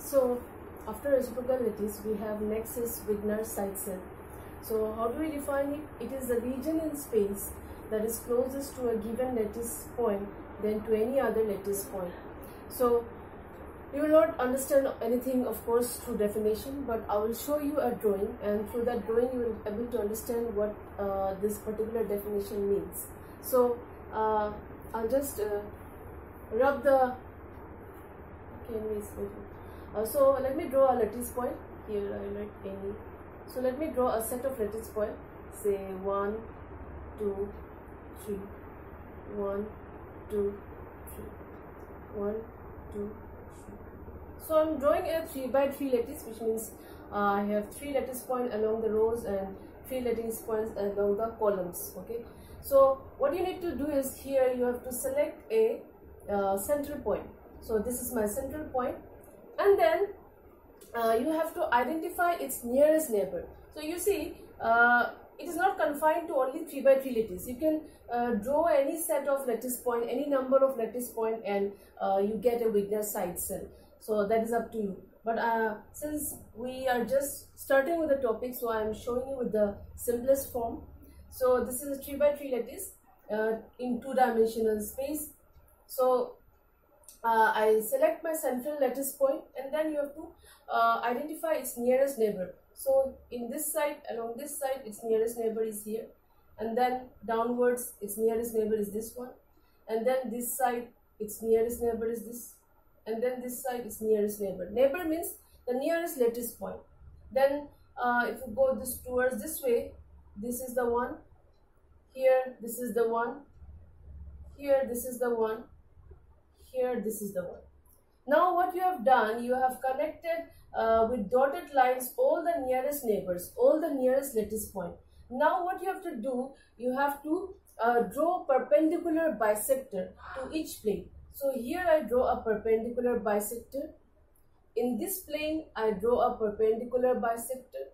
So after reciprocal lattice, we have next is Wigner's side cell. So how do we define it? It is the region in space that is closest to a given lattice point than to any other lattice point. So you will not understand anything, of course, through definition, but I will show you a drawing, and through that drawing you will be able to understand what this particular definition means. So I'll just rub the canvas. So let me draw a lattice point. Here I write any. So let me draw a set of lattice point. Say 1, 2, 3. 1, 2, 3. 1, 2, 3. So I'm drawing a 3 by 3 lattice, which means I have 3 lattice points along the rows and 3 lattice points along the columns. Okay. So what you need to do is, here you have to select a central point. So this is my central point, and then you have to identify its nearest neighbor. So you see, it is not confined to only 3 by 3 lattice. You can draw any set of lattice point, any number of lattice point, and you get a Wigner's side cell. So that is up to you. But since we are just starting with the topic, so I am showing you with the simplest form. So this is a 3 by 3 lattice in 2-dimensional space. So I select my central lattice point, and then you have to identify its nearest neighbor. So in this side, along this side, its nearest neighbor is here, and then downwards its nearest neighbor is this one, and then this side its nearest neighbor is this, and then this side its nearest neighbor. Neighbor means the nearest lattice point. Then if you go this towards this way, this is the one, here this is the one, here this is the one, here this is the one. Now what you have done, you have connected with dotted lines all the nearest neighbors, all the nearest lattice point. Now what you have to do, you have to draw perpendicular bisector to each plane. So here I draw a perpendicular bisector. In this plane I draw a perpendicular bisector.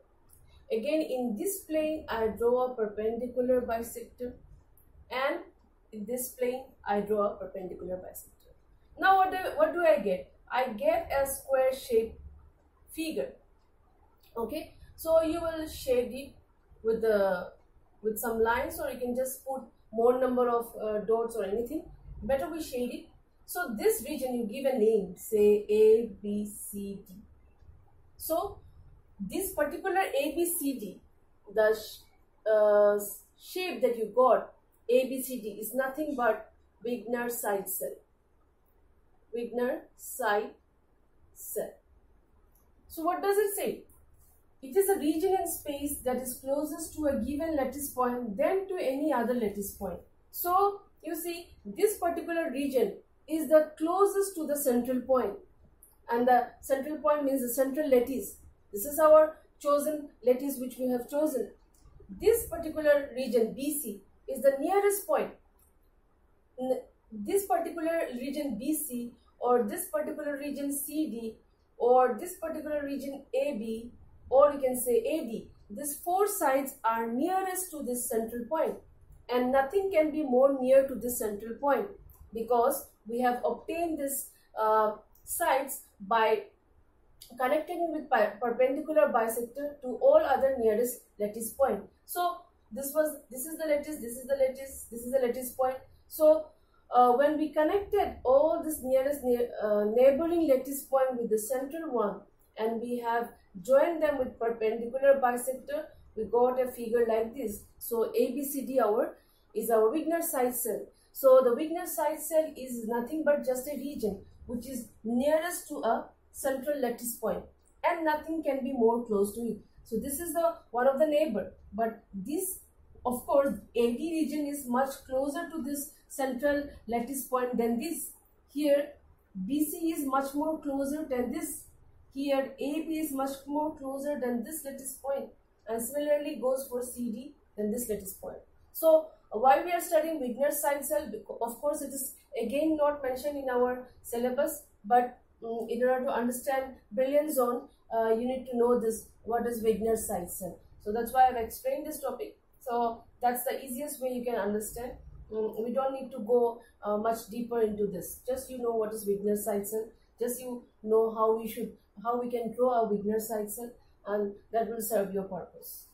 Again in this plane I draw a perpendicular bisector, and in this plane I draw a perpendicular bisector. Now what do I get? I get a square shaped figure. Okay, so you will shade it with some lines, or you can just put more number of dots or anything. Better we shade it. So this region you give a name, say A, B, C, D. So this particular A, B, C, D, the shape that you got, A, B, C, D, is nothing but Wigner's side cell. Wigner's side cell. So what does it say? It is a region in space that is closest to a given lattice point than to any other lattice point. So you see, this particular region is the closest to the central point, and the central point means the central lattice. This is our chosen lattice which we have chosen. This particular region BC is the nearest point. This particular region BC, or this particular region CD, or this particular region AB, or you can say AD, these 4 sides are nearest to this central point, and nothing can be more near to this central point, because we have obtained this sides by connecting with perpendicular bisector to all other nearest lattice point. So this is the lattice, this is the lattice, this is the lattice point. So when we connected all this nearest neighboring lattice point with the central one, and we have joined them with perpendicular bisector, we got a figure like this. So ABCD is our Wigner's side cell. So the Wigner's side cell is nothing but just a region which is nearest to a central lattice point, and nothing can be more close to it. So this is the one of the neighbor, but this, of course, AD region is much closer to this central lattice point than this. Here BC is much more closer than this. Here AB is much more closer than this lattice point, and similarly goes for CD than this lattice point. So why we are studying Wigner's side cell? Of course, it is again not mentioned in our syllabus, but in order to understand Brilliant Zone, you need to know this, what is Wigner's side cell. So that's why I've explained this topic. So that's the easiest way you can understand. We don't need to go much deeper into this. Just you know what is Wigner's side cell. Just you know how we can draw a beginner side set, and that will serve your purpose.